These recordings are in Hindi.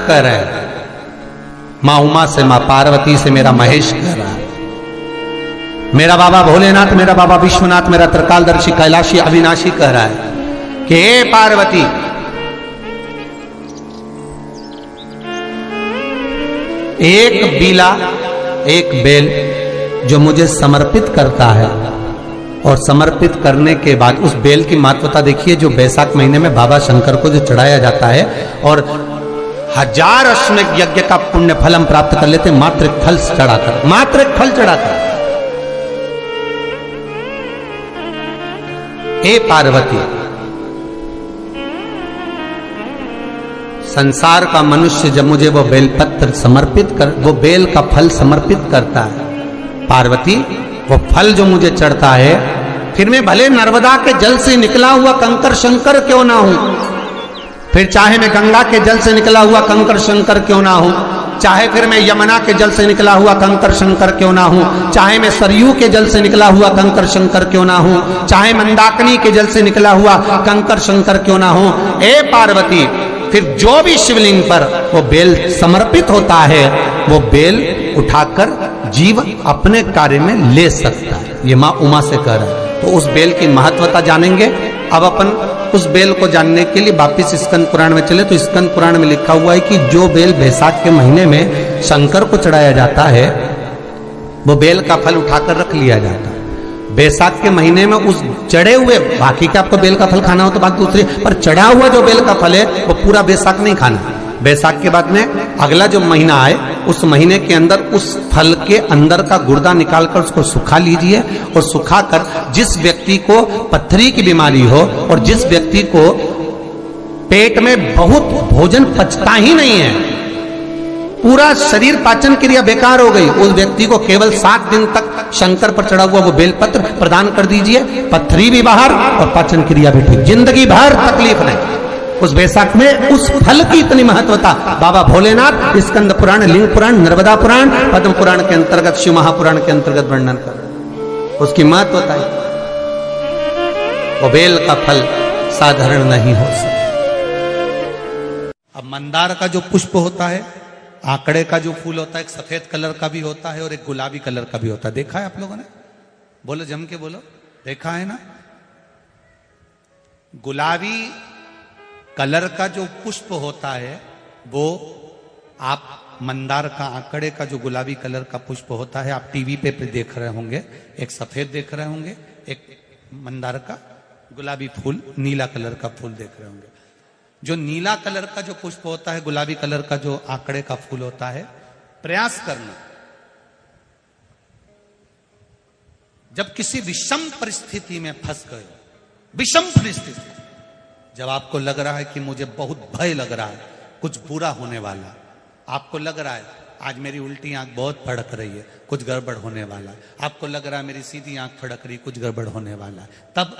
कह रहे हैं, मां उमा से, मां पार्वती से मेरा महेश कह रहा है, मेरा बाबा भोलेनाथ, मेरा बाबा विश्वनाथ, मेरा त्रिकालदर्शी कैलाशी अविनाशी कह रहा है कि हे पार्वती, एक बीला, एक बेल जो मुझे समर्पित करता है, और समर्पित करने के बाद उस बेल की महत्वता देखिए, जो बैसाख महीने में बाबा शंकर को जो चढ़ाया जाता है, और 1000 अश्वमेध यज्ञ का पुण्य फल हम प्राप्त कर लेते मात्र एक फल चढ़ाकर, मात्र एक फल चढ़ाकर। हे पार्वती, संसार का मनुष्य जब मुझे वो बेलपत्र समर्पित कर, वो बेल का फल समर्पित करता है, पार्वती वो फल जो मुझे चढ़ता है, फिर मैं भले नर्मदा के जल से निकला हुआ कंकर शंकर क्यों ना हूं, फिर चाहे मैं गंगा के जल से निकला हुआ कंकर शंकर क्यों ना हूं, चाहे फिर मैं यमुना के जल से निकला हुआ कंकर शंकर क्यों ना हूं, चाहे मैं सरयू के जल से निकला हुआ कंकर शंकर क्यों ना हूं, चाहे मंदाकिनी के जल से निकला हुआ कंकर शंकर क्यों ना हूं, हे पार्वती, फिर जो भी शिवलिंग पर वो बेल समर्पित होता है, वो बेल उठाकर जीव अपने कार्य में ले सकता है। ये मां उमा से कह रहा है। तो उस बेल की महत्वता जानेंगे। अब अपन उस बेल को जानने के लिए वापिस स्कंद पुराण में चले, तो स्कंद पुराण में लिखा हुआ है कि जो बेल बैसाख के महीने में शंकर को चढ़ाया जाता है, वो बेल का फल उठाकर रख लिया जाता है। बैसाख के महीने में उस चढ़े हुए, बाकी का आपको बेल का फल खाना हो तो बात दूसरी, पर चढ़ा हुआ जो बेल का फल है वो पूरा बैसाख नहीं खाना। बैसाख के बाद में अगला जो महीना आए, उस महीने के अंदर उस फल के अंदर का गुर्दा निकालकर उसको सुखा लीजिए, और सुखाकर जिस व्यक्ति को पथरी की बीमारी हो और जिस व्यक्ति को पेट में बहुत भोजन पचता ही नहीं है, पूरा शरीर पाचन क्रिया बेकार हो गई, उस व्यक्ति को केवल 7 दिन तक शंकर पर चढ़ा हुआ वो बेलपत्र प्रदान कर दीजिए, पथरी भी बाहर और पाचन क्रिया भी ठीक, जिंदगी भर तकलीफ नहीं। उस बैसाख में उस फल की इतनी महत्वता बाबा भोलेनाथ स्कंद पुराण, लिंग पुराण, नर्मदा पुराण, पद्म पुराण के अंतर्गत, शिव महापुराण के अंतर्गत वर्णन कर, उसकी महत्वता है। वो बेल का फल साधारण नहीं हो सकता। अब मंदार का जो पुष्प होता है, आंकड़े का जो फूल होता है, एक सफेद कलर का भी होता है और एक गुलाबी कलर का भी होता है। देखा है आप लोगों ने? बोलो, जम के बोलो, देखा है ना? गुलाबी कलर का जो पुष्प होता है वो, आप मंदार का, आंकड़े का जो गुलाबी कलर का पुष्प होता है, आप टीवी पे देख रहे होंगे, एक सफेद देख रहे होंगे, एक मंदार का गुलाबी फूल, नीला कलर का फूल देख रहे होंगे। जो नीला कलर का जो पुष्प होता है, गुलाबी कलर का जो आंकड़े का फूल होता है, प्रयास करना, जब किसी विषम परिस्थिति में फंस गए, विषम परिस्थिति, जब आपको लग रहा है कि मुझे बहुत भय लग रहा है, कुछ बुरा होने वाला, आपको लग रहा है आज मेरी उल्टी आंख बहुत फड़क रही है, कुछ गड़बड़ होने वाला है, आपको लग रहा है मेरी सीधी आंख फड़क रही, कुछ गड़बड़ होने वाला है, तब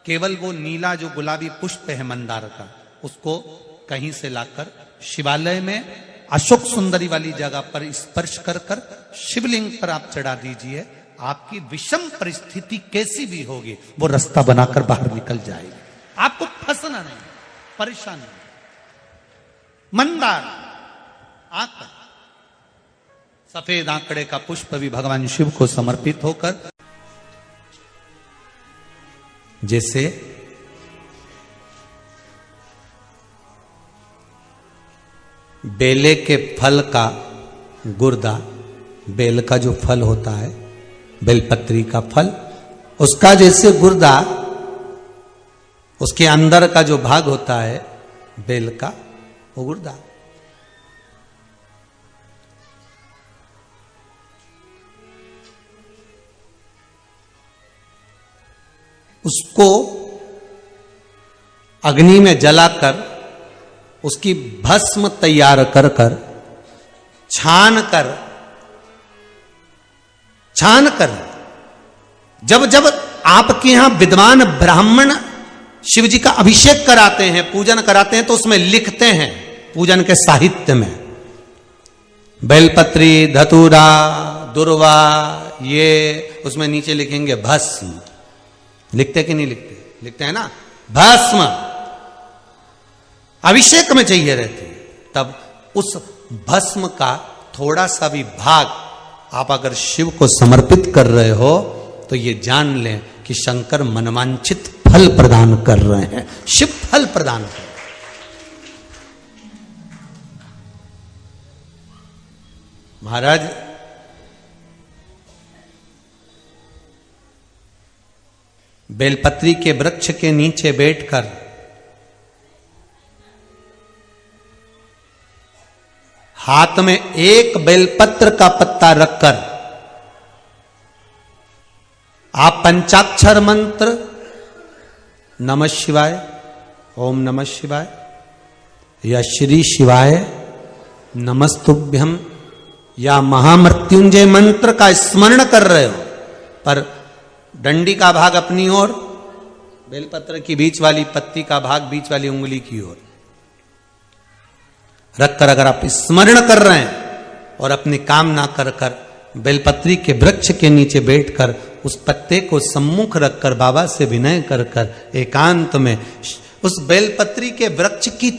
केवल वो नीला जो गुलाबी पुष्प है मंदार का, उसको कहीं से लाकर शिवालय में अशोक सुंदरी वाली जगह पर स्पर्श कर कर शिवलिंग पर आप चढ़ा दीजिए। आपकी विषम परिस्थिति कैसी भी होगी, वो रास्ता बनाकर बाहर निकल जाएगी, आपको फंसना नहीं, परेशान नहीं। मंदार आंकड़ा, सफेद आंकड़े का पुष्प भी भगवान शिव को समर्पित होकर, जैसे बेले के फल का गुर्दा, बेल का जो फल होता है, बेलपत्री का फल, उसका जैसे गुर्दा, उसके अंदर का जो भाग होता है बेल का, वो गुर्दा, उसको अग्नि में जलाकर उसकी भस्म तैयार कर कर छान कर जब जब आपके यहां विद्वान ब्राह्मण शिव जी का अभिषेक कराते हैं, पूजन कराते हैं, तो उसमें लिखते हैं पूजन के साहित्य में, बेलपत्री, धतूरा, दुर्वा, ये उसमें नीचे लिखेंगे भस्म। लिखते कि नहीं लिखते? लिखते हैं ना, भस्म अभिषेक में चाहिए रहती है। तब उस भस्म का थोड़ा सा भी भाग आप अगर शिव को समर्पित कर रहे हो तो ये जान लें कि शंकर मनवांछित फल प्रदान कर रहे हैं, शिव फल प्रदान कर रहे हैं। महाराज बेलपत्री के वृक्ष के नीचे बैठकर हाथ में एक बेलपत्र का पत्ता रखकर आप पंचाक्षर मंत्र नमः शिवाय, ओम नमः शिवाय या श्री शिवाय नमस्तुभ्यम या महामृत्युंजय मंत्र का स्मरण कर रहे हो, पर डंडी का भाग अपनी ओर, बेलपत्र की बीच वाली पत्ती का भाग बीच वाली उंगली की ओर रखकर अगर आप स्मरण कर रहे हैं और अपनी कामना कर कर बेलपत्री के वृक्ष के नीचे बैठकर उस पत्ते को सम्मुख रखकर बाबा से विनय कर कर एकांत में उस बेलपत्री के वृक्ष की